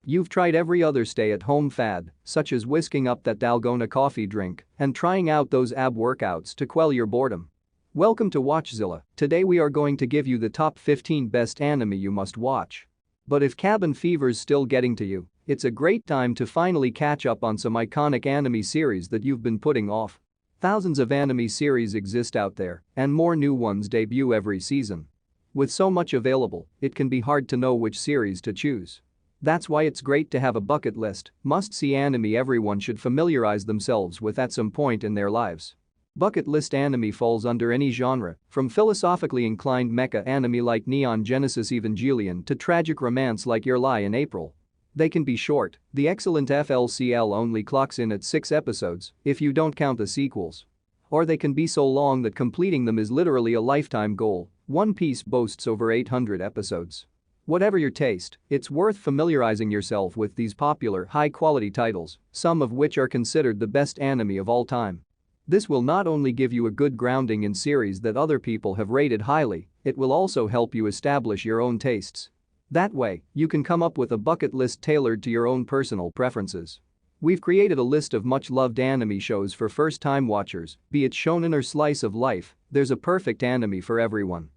You've tried every other stay-at-home fad, such as whisking up that dalgona coffee drink and trying out those ab workouts to quell your boredom. Welcome to WatchZilla. Today we are going to give you the top 15 best anime you must watch. But if cabin fever's still getting to you, it's a great time to finally catch up on some iconic anime series that you've been putting off. Thousands of anime series exist out there, and more new ones debut every season. With so much available, it can be hard to know which series to choose. That's why it's great to have a bucket list, must-see anime everyone should familiarize themselves with at some point in their lives. Bucket list anime falls under any genre, from philosophically inclined mecha anime like Neon Genesis Evangelion to tragic romance like Your Lie in April. They can be short, the excellent FLCL only clocks in at 6 episodes if you don't count the sequels. Or they can be so long that completing them is literally a lifetime goal. One Piece boasts over 800 episodes. Whatever your taste, it's worth familiarizing yourself with these popular, high-quality titles, some of which are considered the best anime of all time. This will not only give you a good grounding in series that other people have rated highly, it will also help you establish your own tastes. That way, you can come up with a bucket list tailored to your own personal preferences. We've created a list of much-loved anime shows for first-time watchers, be it shonen or slice of life, there's a perfect anime for everyone.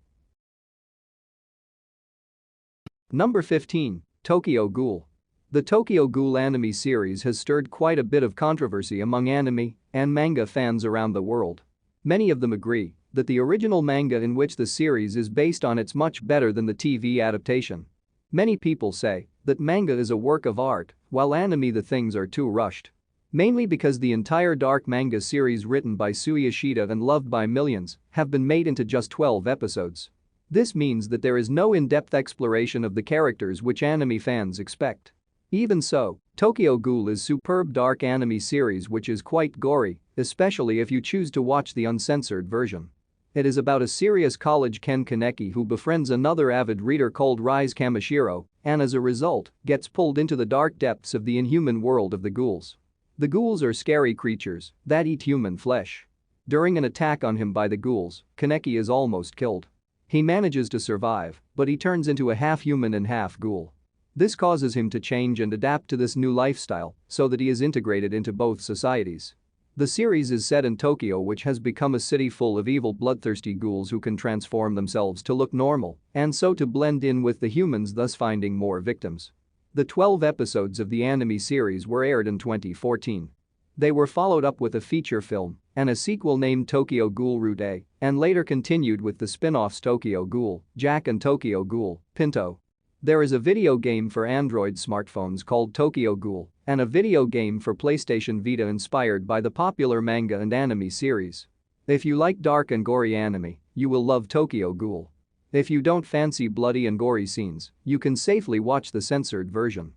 Number 15. Tokyo Ghoul. The Tokyo Ghoul anime series has stirred quite a bit of controversy among anime and manga fans around the world. Many of them agree that the original manga in which the series is based on is much better than the TV adaptation. Many people say that manga is a work of art, while anime the things are too rushed. Mainly because the entire dark manga series written by Suyoshida and loved by millions have been made into just 12 episodes. This means that there is no in-depth exploration of the characters which anime fans expect. Even so, Tokyo Ghoul is superb dark anime series which is quite gory, especially if you choose to watch the uncensored version. It is about a serious college Ken Kaneki who befriends another avid reader called Rise Kamishiro and as a result, gets pulled into the dark depths of the inhuman world of the ghouls. The ghouls are scary creatures that eat human flesh. During an attack on him by the ghouls, Kaneki is almost killed. He manages to survive, but he turns into a half-human and half-ghoul. This causes him to change and adapt to this new lifestyle so that he is integrated into both societies. The series is set in Tokyo, which has become a city full of evil bloodthirsty ghouls who can transform themselves to look normal and so to blend in with the humans, thus finding more victims. The 12 episodes of the anime series were aired in 2014. They were followed up with a feature film and a sequel named Tokyo Ghoul Rude and later continued with the spin-offs Tokyo Ghoul, Jack and Tokyo Ghoul, Pinto. There is a video game for Android smartphones called Tokyo Ghoul and a video game for PlayStation Vita inspired by the popular manga and anime series. If you like dark and gory anime, you will love Tokyo Ghoul. If you don't fancy bloody and gory scenes, you can safely watch the censored version.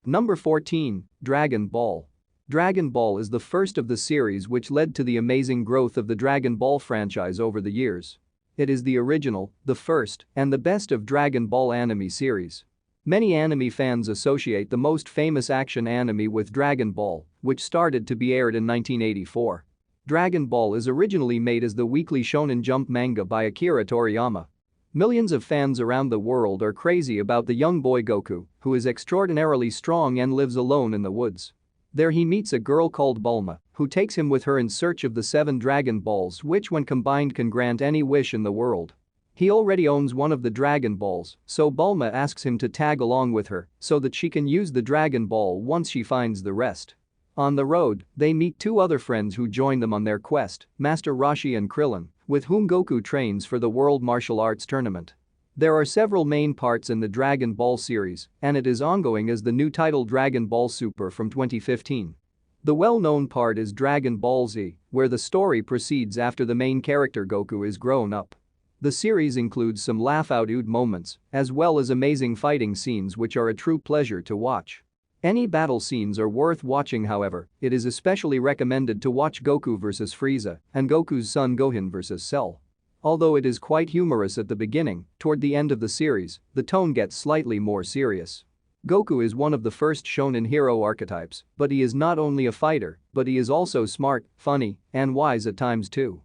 Number 14. Dragon Ball. Dragon Ball is the first of the series which led to the amazing growth of the Dragon Ball franchise over the years. It is the original, the first, and the best of Dragon Ball anime series. Many anime fans associate the most famous action anime with Dragon Ball, which started to be aired in 1984. Dragon Ball is originally made as the weekly Shonen Jump manga by Akira Toriyama. Millions of fans around the world are crazy about the young boy Goku, who is extraordinarily strong and lives alone in the woods. There he meets a girl called Bulma, who takes him with her in search of the 7 Dragon Balls which when combined can grant any wish in the world. He already owns one of the Dragon Balls, so Bulma asks him to tag along with her so that she can use the Dragon Ball once she finds the rest. On the road, they meet 2 other friends who join them on their quest, Master Roshi and Krillin, with whom Goku trains for the World Martial Arts Tournament. There are several main parts in the Dragon Ball series, and it is ongoing as the new title Dragon Ball Super from 2015. The well-known part is Dragon Ball Z, where the story proceeds after the main character Goku is grown up. The series includes some laugh-out-loud moments, as well as amazing fighting scenes which are a true pleasure to watch. Any battle scenes are worth watching, however, it is especially recommended to watch Goku vs Frieza and Goku's son Gohan vs Cell. Although it is quite humorous at the beginning, toward the end of the series, the tone gets slightly more serious. Goku is one of the first shonen hero archetypes, but he is not only a fighter, but he is also smart, funny, and wise at times too.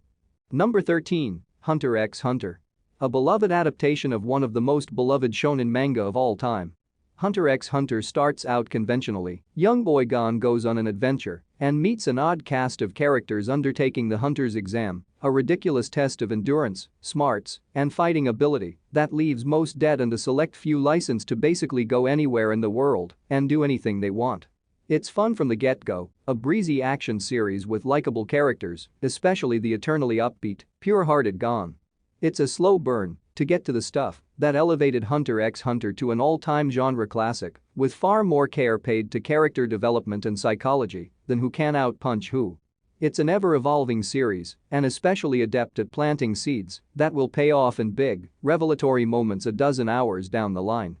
Number 13. Hunter x Hunter. A beloved adaptation of one of the most beloved shonen manga of all time. Hunter x Hunter starts out conventionally. Young boy Gon goes on an adventure and meets an odd cast of characters undertaking the Hunter's exam, a ridiculous test of endurance, smarts, and fighting ability that leaves most dead and a select few licensed to basically go anywhere in the world and do anything they want. It's fun from the get-go, a breezy action series with likable characters, especially the eternally upbeat, pure-hearted Gon. It's a slow burn to get to the stuff that elevated Hunter x Hunter to an all-time genre classic, with far more care paid to character development and psychology than who can outpunch who. It's an ever-evolving series and especially adept at planting seeds that will pay off in big, revelatory moments a dozen hours down the line.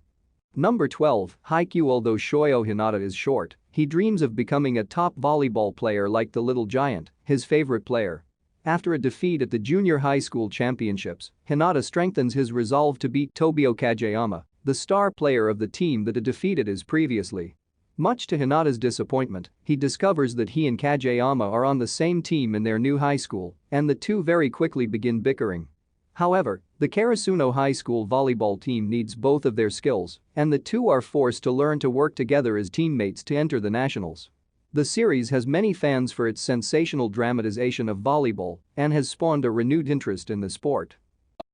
Number 12, Haikyu. Although Shoyo Hinata is short, he dreams of becoming a top volleyball player like the little giant, his favorite player. After a defeat at the junior high school championships, Hinata strengthens his resolve to beat Tobio Kageyama, the star player of the team that had defeated his previously. Much to Hinata's disappointment, he discovers that he and Kageyama are on the same team in their new high school, and the two very quickly begin bickering. However, the Karasuno High School volleyball team needs both of their skills, and the two are forced to learn to work together as teammates to enter the nationals. The series has many fans for its sensational dramatization of volleyball and has spawned a renewed interest in the sport.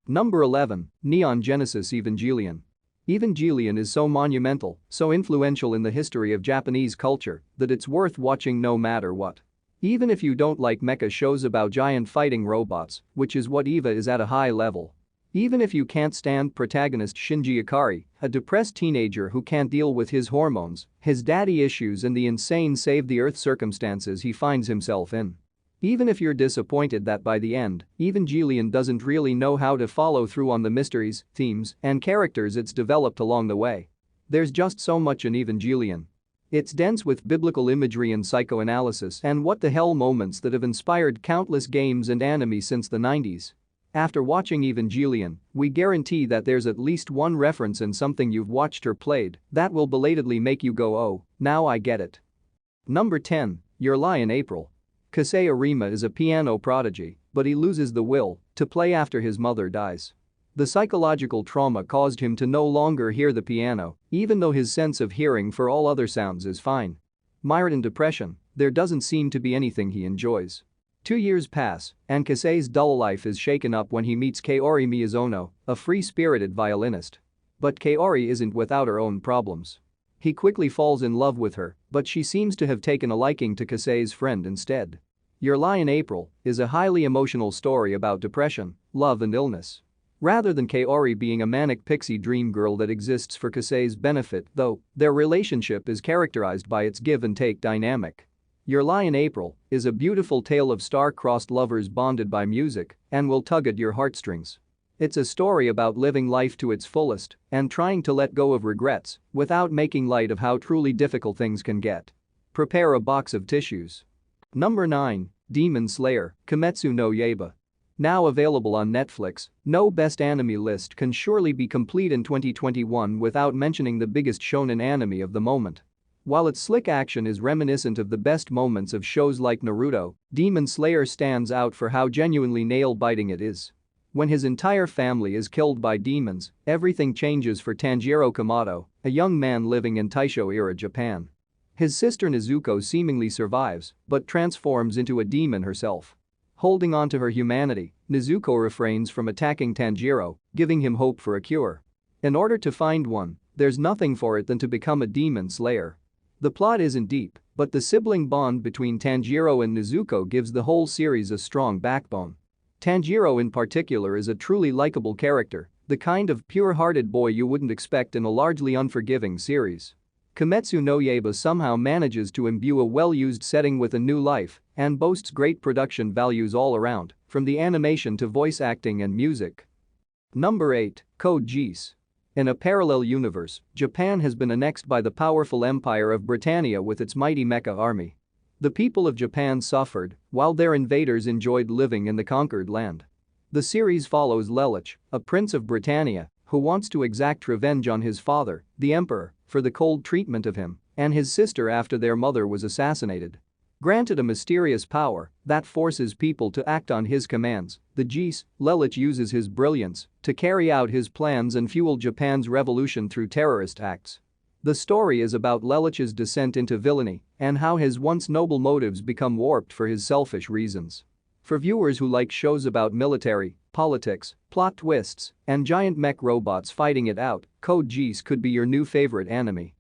Number 11, Neon Genesis Evangelion. Evangelion is so monumental, so influential in the history of Japanese culture that it's worth watching no matter what. Even if you don't like mecha shows about giant fighting robots, which is what EVA is at a high level. Even if you can't stand protagonist Shinji Ikari, a depressed teenager who can't deal with his hormones, his daddy issues and the insane save-the-earth circumstances he finds himself in. Even if you're disappointed that by the end, Evangelion doesn't really know how to follow through on the mysteries, themes, and characters it's developed along the way. There's just so much in Evangelion. It's dense with biblical imagery and psychoanalysis and what the hell moments that have inspired countless games and anime since the 90s. After watching Evangelion, we guarantee that there's at least one reference in something you've watched or played that will belatedly make you go, oh, now I get it. Number 10, Your Lie in April. Kasei Arima is a piano prodigy, but he loses the will to play after his mother dies. The psychological trauma caused him to no longer hear the piano, even though his sense of hearing for all other sounds is fine. Mired in depression, there doesn't seem to be anything he enjoys. 2 years pass, and Kasei's dull life is shaken up when he meets Kaori Miyazono, a free-spirited violinist. But Kaori isn't without her own problems. He quickly falls in love with her, but she seems to have taken a liking to Kasei's friend instead. Your Lie in April is a highly emotional story about depression, love and illness. Rather than Kaori being a manic pixie dream girl that exists for Kasei's benefit, though, their relationship is characterized by its give-and-take dynamic. Your Lie in April is a beautiful tale of star-crossed lovers bonded by music and will tug at your heartstrings. It's a story about living life to its fullest and trying to let go of regrets without making light of how truly difficult things can get. Prepare a box of tissues. Number 9, Demon Slayer, Kimetsu no Yaiba. Now available on Netflix, no best anime list can surely be complete in 2021 without mentioning the biggest shonen anime of the moment. While its slick action is reminiscent of the best moments of shows like Naruto, Demon Slayer stands out for how genuinely nail-biting it is. When his entire family is killed by demons, everything changes for Tanjiro Kamado, a young man living in Taisho-era Japan. His sister Nezuko seemingly survives, but transforms into a demon herself. Holding on to her humanity, Nezuko refrains from attacking Tanjiro, giving him hope for a cure. In order to find one, there's nothing for it than to become a demon slayer. The plot isn't deep, but the sibling bond between Tanjiro and Nezuko gives the whole series a strong backbone. Tanjiro in particular is a truly likable character, the kind of pure-hearted boy you wouldn't expect in a largely unforgiving series. Kimetsu no Yaiba somehow manages to imbue a well-used setting with a new life and boasts great production values all around, from the animation to voice acting and music. Number 8, Code Geass. In a parallel universe, Japan has been annexed by the powerful Empire of Britannia with its mighty mecha army. The people of Japan suffered, while their invaders enjoyed living in the conquered land. The series follows Lelich, a prince of Britannia, who wants to exact revenge on his father, the emperor, for the cold treatment of him and his sister after their mother was assassinated. Granted a mysterious power that forces people to act on his commands, the Geass, Lelich uses his brilliance to carry out his plans and fuel Japan's revolution through terrorist acts. The story is about Lelich's descent into villainy and how his once noble motives become warped for his selfish reasons. For viewers who like shows about military, politics, plot twists, and giant mech robots fighting it out, Code Geass could be your new favorite anime.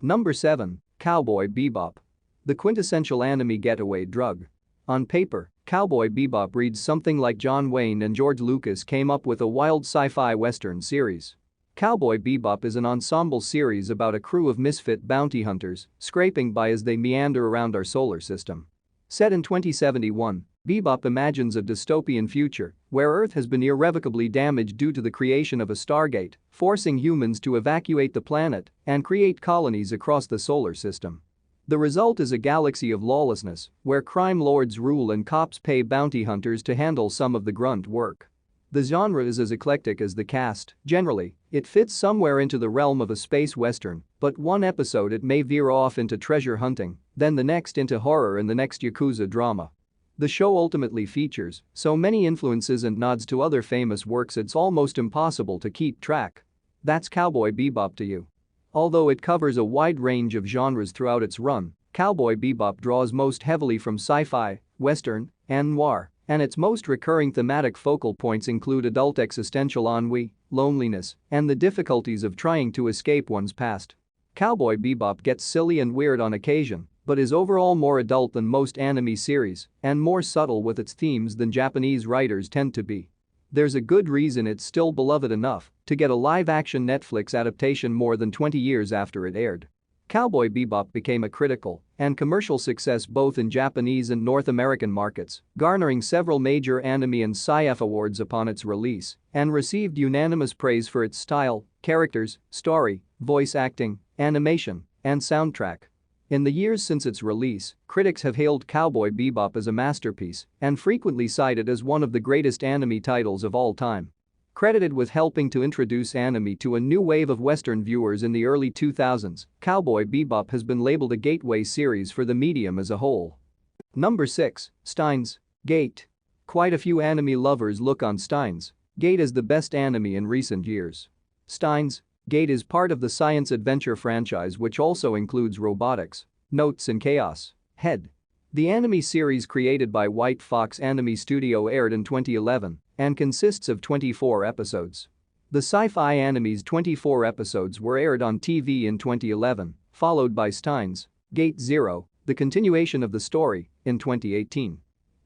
Number 7. Cowboy Bebop. The quintessential anime getaway drug. On paper, Cowboy Bebop reads something like John Wayne and George Lucas came up with a wild sci-fi western series. Cowboy Bebop is an ensemble series about a crew of misfit bounty hunters scraping by as they meander around our solar system. Set in 2071, Bebop imagines a dystopian future where Earth has been irrevocably damaged due to the creation of a stargate, forcing humans to evacuate the planet and create colonies across the solar system. The result is a galaxy of lawlessness where crime lords rule and cops pay bounty hunters to handle some of the grunt work. The genre is as eclectic as the cast. Generally, it fits somewhere into the realm of a space western, but one episode it may veer off into treasure hunting, then the next into horror and the next Yakuza drama. The show ultimately features so many influences and nods to other famous works it's almost impossible to keep track. That's Cowboy Bebop to you. Although it covers a wide range of genres throughout its run, Cowboy Bebop draws most heavily from sci-fi, western, and noir, and its most recurring thematic focal points include adult existential ennui, loneliness, and the difficulties of trying to escape one's past. Cowboy Bebop gets silly and weird on occasion, but is overall more adult than most anime series and more subtle with its themes than Japanese writers tend to be. There's a good reason it's still beloved enough to get a live-action Netflix adaptation more than 20 years after it aired. Cowboy Bebop became a critical and commercial success both in Japanese and North American markets, garnering several major anime and sci-fi awards upon its release, and received unanimous praise for its style, characters, story, voice acting, animation, and soundtrack. In the years since its release, critics have hailed Cowboy Bebop as a masterpiece and frequently cited as one of the greatest anime titles of all time. Credited with helping to introduce anime to a new wave of Western viewers in the early 2000s, Cowboy Bebop has been labeled a gateway series for the medium as a whole. Number 6. Steins Gate. Quite a few anime lovers look on Steins Gate as the best anime in recent years. Steins Gate is part of the science adventure franchise which also includes robotics, notes and chaos. Head. The anime series created by White Fox Anime Studio aired in 2011 and consists of 24 episodes. The sci-fi anime's 24 episodes were aired on TV in 2011, followed by Steins Gate Zero, the continuation of the story, in 2018.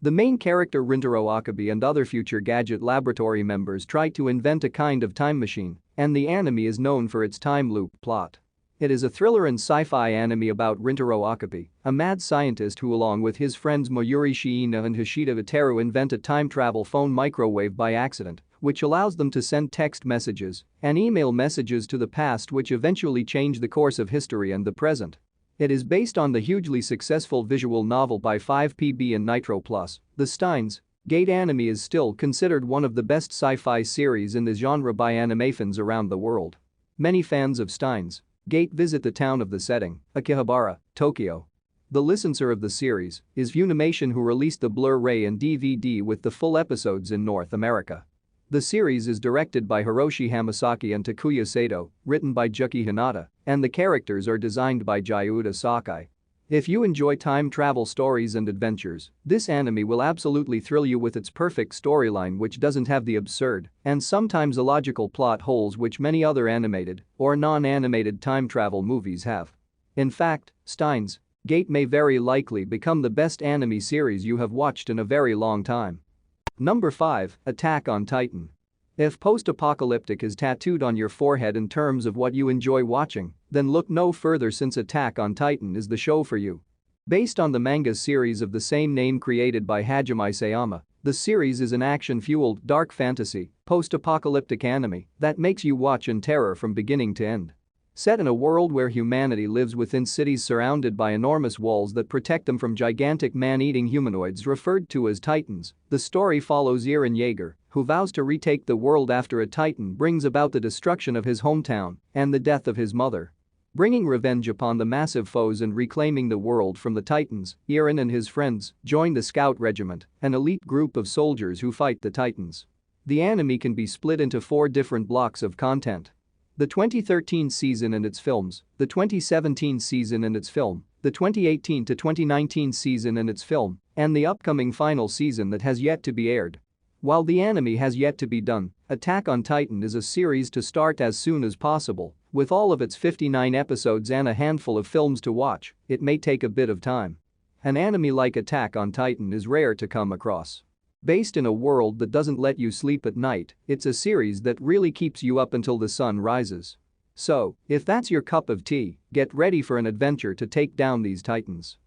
The main character Rintaro Akabe and other future Gadget Laboratory members try to invent a kind of time machine, and the anime is known for its time loop plot. It is a thriller and sci-fi anime about Rintaro Akabe, a mad scientist who along with his friends Mayuri Shiina and Hashida Itaru invent a time travel phone microwave by accident, which allows them to send text messages and email messages to the past which eventually change the course of history and the present. It is based on the hugely successful visual novel by 5PB and Nitro Plus. The Steins Gate anime is still considered one of the best sci-fi series in the genre by anime fans around the world. Many fans of Steins Gate visit the town of the setting, Akihabara, Tokyo. The licensor of the series is Funimation, who released the Blu-ray and DVD with the full episodes in North America. The series is directed by Hiroshi Hamasaki and Takuya Sato, written by Juki Hinata, and the characters are designed by Gyuda Sakai. If you enjoy time travel stories and adventures, this anime will absolutely thrill you with its perfect storyline which doesn't have the absurd and sometimes illogical plot holes which many other animated or non-animated time travel movies have. In fact, Steins Gate may very likely become the best anime series you have watched in a very long time. Number 5. Attack on Titan. If post-apocalyptic is tattooed on your forehead in terms of what you enjoy watching, then look no further since Attack on Titan is the show for you. Based on the manga series of the same name created by Hajime Sayama, the series is an action-fueled, dark fantasy, post-apocalyptic anime that makes you watch in terror from beginning to end. Set in a world where humanity lives within cities surrounded by enormous walls that protect them from gigantic man-eating humanoids referred to as Titans, the story follows Eren Yeager, who vows to retake the world after a Titan brings about the destruction of his hometown and the death of his mother. Bringing revenge upon the massive foes and reclaiming the world from the Titans, Eren and his friends join the Scout Regiment, an elite group of soldiers who fight the Titans. The anime can be split into 4 different blocks of content. The 2013 season and its films, the 2017 season and its film, the 2018 to 2019 season and its film, and the upcoming final season that has yet to be aired. While the anime has yet to be done, Attack on Titan is a series to start as soon as possible. With all of its 59 episodes and a handful of films to watch, it may take a bit of time. An anime like Attack on Titan is rare to come across. Based in a world that doesn't let you sleep at night, it's a series that really keeps you up until the sun rises. So, if that's your cup of tea, get ready for an adventure to take down these titans.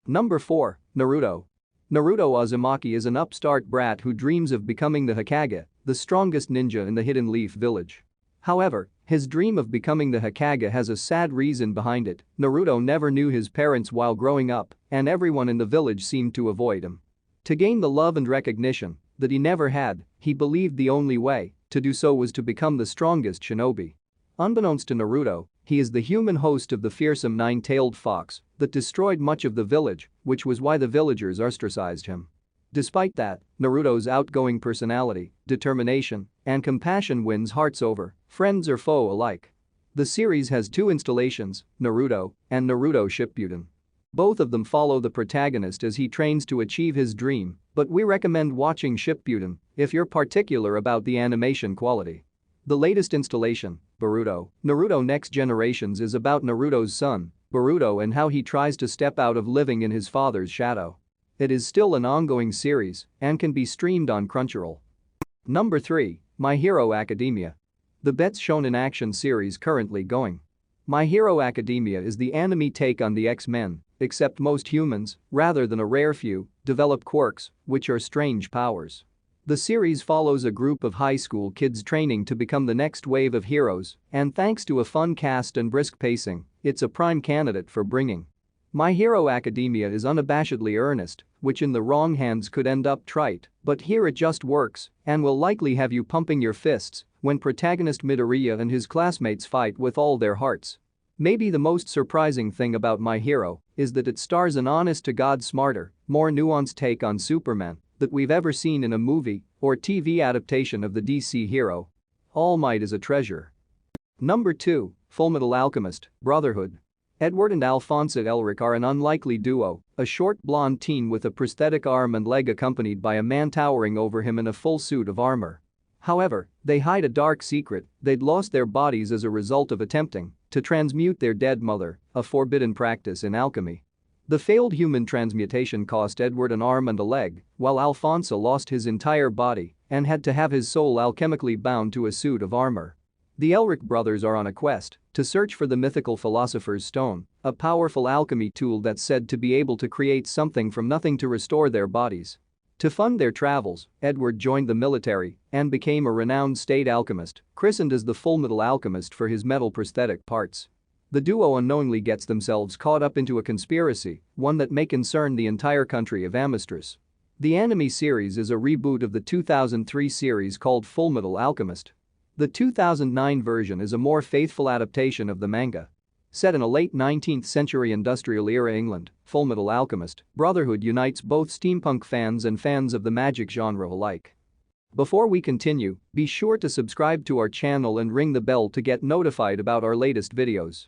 Number 4, Naruto. Naruto Uzumaki is an upstart brat who dreams of becoming the Hokage, the strongest ninja in the Hidden Leaf Village. However, his dream of becoming the Hokage has a sad reason behind it. Naruto never knew his parents while growing up, and everyone in the village seemed to avoid him. To gain the love and recognition that he never had, he believed the only way to do so was to become the strongest shinobi. Unbeknownst to Naruto, he is the human host of the fearsome nine-tailed fox that destroyed much of the village, which was why the villagers ostracized him. Despite that, Naruto's outgoing personality, determination, and compassion wins hearts over friends or foe alike. The series has 2 installations, Naruto and Naruto Shippuden. Both of them follow the protagonist as he trains to achieve his dream, but we recommend watching Shippuden if you're particular about the animation quality. The latest installation, Boruto, Naruto Next Generations, is about Naruto's son, Boruto, and how he tries to step out of living in his father's shadow. It is still an ongoing series and can be streamed on Crunchyroll. Number 3, My Hero Academia. The best shonen action series currently going. My Hero Academia is the anime take on the X-Men, except most humans, rather than a rare few, develop quirks, which are strange powers. The series follows a group of high school kids training to become the next wave of heroes, and thanks to a fun cast and brisk pacing, it's a prime candidate for bringing. My Hero Academia is unabashedly earnest, which in the wrong hands could end up trite, but here it just works and will likely have you pumping your fists when protagonist Midoriya and his classmates fight with all their hearts. Maybe the most surprising thing about My Hero is that it stars an honest-to-God smarter, more nuanced take on Superman that we've ever seen in a movie or TV adaptation of the DC hero. All Might is a treasure. Number 2, Fullmetal Alchemist, Brotherhood. Edward and Alphonse Elric are an unlikely duo, a short blonde teen with a prosthetic arm and leg accompanied by a man towering over him in a full suit of armor. However, they hide a dark secret: they'd lost their bodies as a result of attempting to transmute their dead mother, a forbidden practice in alchemy. The failed human transmutation cost Edward an arm and a leg, while Alphonse lost his entire body and had to have his soul alchemically bound to a suit of armor. The Elric brothers are on a quest to search for the mythical Philosopher's Stone, a powerful alchemy tool that's said to be able to create something from nothing to restore their bodies. To fund their travels, Edward joined the military and became a renowned state alchemist, christened as the Fullmetal Alchemist for his metal prosthetic parts. The duo unknowingly gets themselves caught up into a conspiracy, one that may concern the entire country of Amistris. The anime series is a reboot of the 2003 series called Fullmetal Alchemist. The 2009 version is a more faithful adaptation of the manga. Set in a late 19th century industrial-era England, Fullmetal Alchemist, Brotherhood unites both steampunk fans and fans of the magic genre alike. Before we continue, be sure to subscribe to our channel and ring the bell to get notified about our latest videos.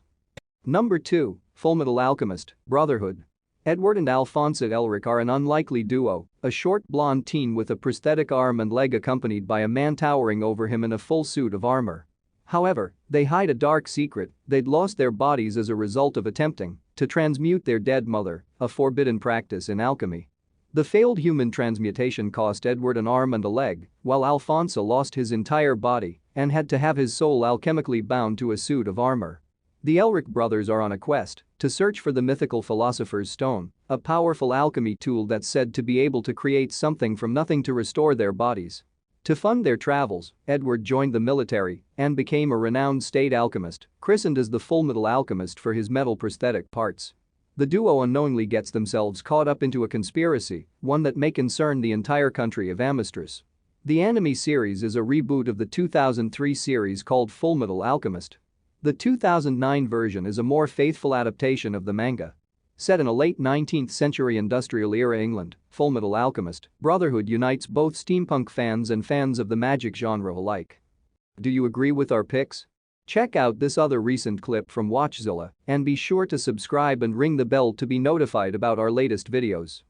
Number 2, Fullmetal Alchemist, Brotherhood. Edward and Alphonse Elric are an unlikely duo, a short blonde teen with a prosthetic arm and leg accompanied by a man towering over him in a full suit of armor. However, they hide a dark secret: they'd lost their bodies as a result of attempting to transmute their dead mother, a forbidden practice in alchemy. The failed human transmutation cost Edward an arm and a leg, while Alphonse lost his entire body and had to have his soul alchemically bound to a suit of armor. The Elric brothers are on a quest to search for the mythical Philosopher's Stone, a powerful alchemy tool that's said to be able to create something from nothing to restore their bodies. To fund their travels, Edward joined the military and became a renowned state alchemist, christened as the Fullmetal Alchemist for his metal prosthetic parts. The duo unknowingly gets themselves caught up into a conspiracy, one that may concern the entire country of Amistris. The anime series is a reboot of the 2003 series called Fullmetal Alchemist. The 2009 version is a more faithful adaptation of the manga. Set in a late 19th century industrial-era England, Fullmetal Alchemist, Brotherhood unites both steampunk fans and fans of the magic genre alike. Do you agree with our picks? Check out this other recent clip from WatchZilla and be sure to subscribe and ring the bell to be notified about our latest videos.